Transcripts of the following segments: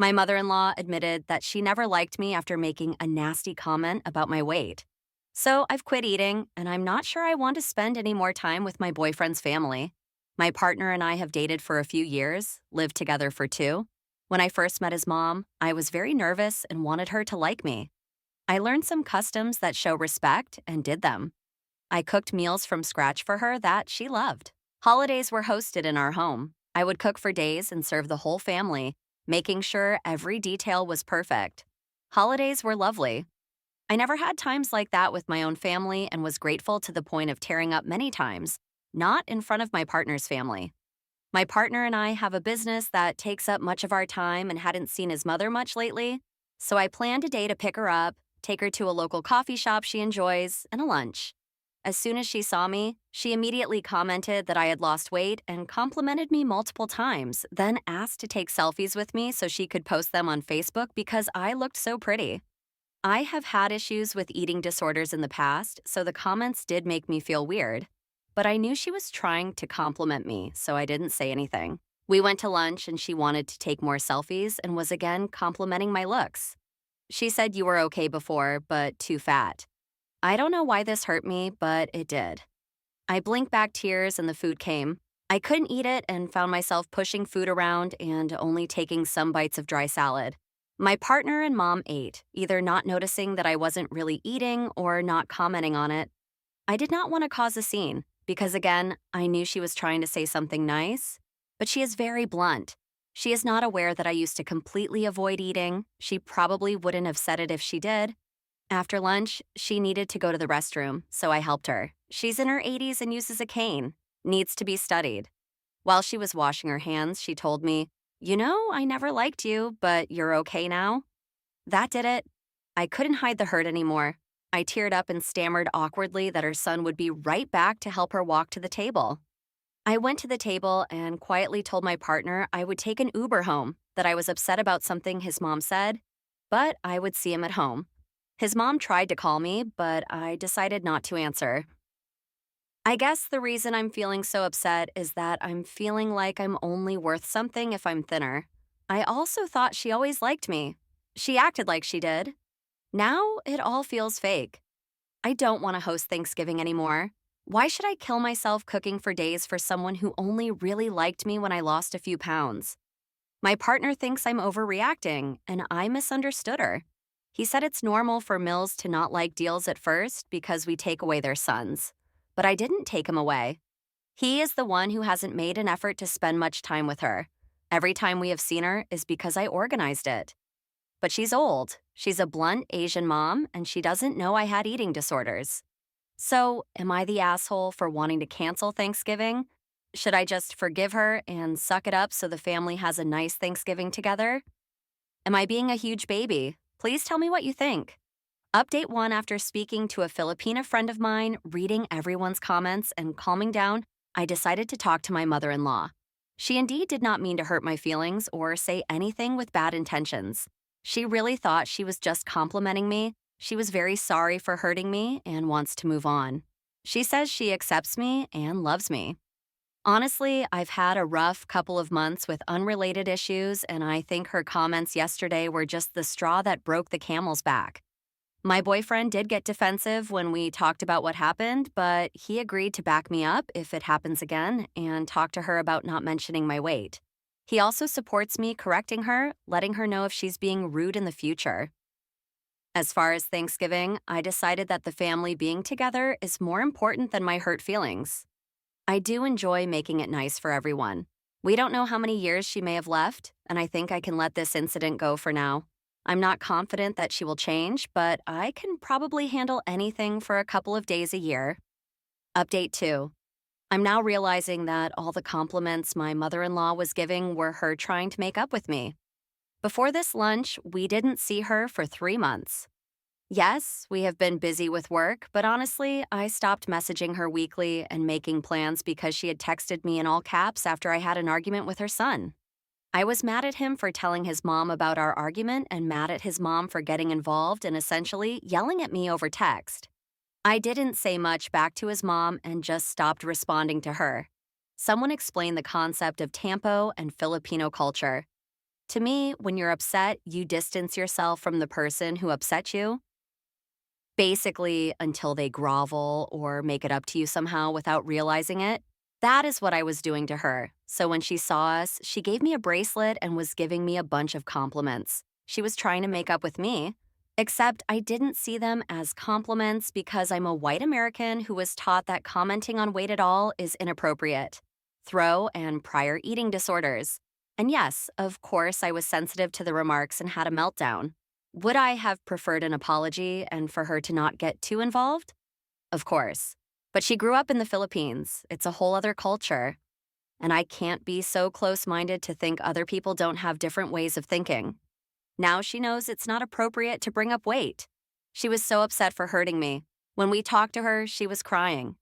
My mother-in-law admitted that she never liked me after making a nasty comment about my weight. So I've quit eating, and I'm not sure I want to spend any more time with my boyfriend's family. My partner and I have dated for a few years, lived together for two. When I first met his mom, I was very nervous and wanted her to like me. I learned some customs that show respect and did them. I cooked meals from scratch for her that she loved. Holidays were hosted in our home. I would cook for days and serve the whole family, making sure every detail was perfect. Holidays were lovely. I never had times like that with my own family and was grateful to the point of tearing up many times, not in front of my partner's family. My partner and I have a business that takes up much of our time and hadn't seen his mother much lately, so I planned a day to pick her up, take her to a local coffee shop she enjoys, and a lunch. As soon as she saw me, she immediately commented that I had lost weight and complimented me multiple times, then asked to take selfies with me so she could post them on Facebook because I looked so pretty. I have had issues with eating disorders in the past, so the comments did make me feel weird. But I knew she was trying to compliment me, so I didn't say anything. We went to lunch and she wanted to take more selfies and was again complimenting my looks. She said you were okay before, but too fat. I don't know why this hurt me, but it did. I blinked back tears and the food came. I couldn't eat it and found myself pushing food around and only taking some bites of dry salad. My partner and mom ate, either not noticing that I wasn't really eating or not commenting on it. I did not want to cause a scene because, again, I knew she was trying to say something nice, but she is very blunt. She is not aware that I used to completely avoid eating. She probably wouldn't have said it if she did. After lunch, she needed to go to the restroom, so I helped her. She's in her 80s and uses a cane. Needs to be studied. While she was washing her hands, she told me, "You know, I never liked you, but you're okay now." That did it. I couldn't hide the hurt anymore. I teared up and stammered awkwardly that her son would be right back to help her walk to the table. I went to the table and quietly told my partner I would take an Uber home, that I was upset about something his mom said, but I would see him at home. His mom tried to call me, but I decided not to answer. I guess the reason I'm feeling so upset is that I'm feeling like I'm only worth something if I'm thinner. I also thought she always liked me. She acted like she did. Now it all feels fake. I don't want to host Thanksgiving anymore. Why should I kill myself cooking for days for someone who only really liked me when I lost a few pounds? My partner thinks I'm overreacting, and I misunderstood her. He said it's normal for Mills to not like deals at first because we take away their sons. But I didn't take him away. He is the one who hasn't made an effort to spend much time with her. Every time we have seen her is because I organized it. But she's old. She's a blunt Asian mom, and she doesn't know I had eating disorders. So, am I the asshole for wanting to cancel Thanksgiving? Should I just forgive her and suck it up so the family has a nice Thanksgiving together? Am I being a huge baby? Please tell me what you think. Update 1: after speaking to a Filipina friend of mine, reading everyone's comments, and calming down, I decided to talk to my mother-in-law. She indeed did not mean to hurt my feelings or say anything with bad intentions. She really thought she was just complimenting me. She was very sorry for hurting me and wants to move on. She says she accepts me and loves me. Honestly, I've had a rough couple of months with unrelated issues, and I think her comments yesterday were just the straw that broke the camel's back. My boyfriend did get defensive when we talked about what happened, but he agreed to back me up if it happens again and talk to her about not mentioning my weight. He also supports me correcting her, letting her know if she's being rude in the future. As far as Thanksgiving, I decided that the family being together is more important than my hurt feelings. I do enjoy making it nice for everyone. We don't know how many years she may have left, and I think I can let this incident go for now. I'm not confident that she will change, but I can probably handle anything for a couple of days a year. Update 2. I'm now realizing that all the compliments my mother-in-law was giving were her trying to make up with me. Before this lunch, we didn't see her for 3 months. Yes, we have been busy with work, but honestly, I stopped messaging her weekly and making plans because she had texted me in all caps after I had an argument with her son. I was mad at him for telling his mom about our argument and mad at his mom for getting involved and essentially yelling at me over text. I didn't say much back to his mom and just stopped responding to her. Someone explained the concept of tampo and Filipino culture. To me, when you're upset, you distance yourself from the person who upset you, basically until they grovel or make it up to you somehow without realizing it. That is what I was doing to her. So when she saw us, she gave me a bracelet and was giving me a bunch of compliments. She was trying to make up with me, except I didn't see them as compliments because I'm a white American who was taught that commenting on weight at all is inappropriate. Throw and prior eating disorders. And yes, of course, I was sensitive to the remarks and had a meltdown. Would I have preferred an apology and for her to not get too involved? Of course. But she grew up in the Philippines. It's a whole other culture. And I can't be so close minded to think other people don't have different ways of thinking. Now she knows it's not appropriate to bring up weight. She was so upset for hurting me. When we talked to her, she was crying.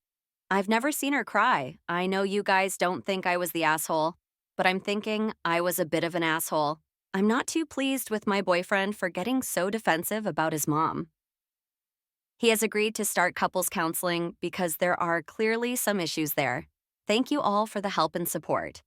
I've never seen her cry. I know you guys don't think I was the asshole, but I'm thinking I was a bit of an asshole. I'm not too pleased with my boyfriend for getting so defensive about his mom. He has agreed to start couples counseling because there are clearly some issues there. Thank you all for the help and support.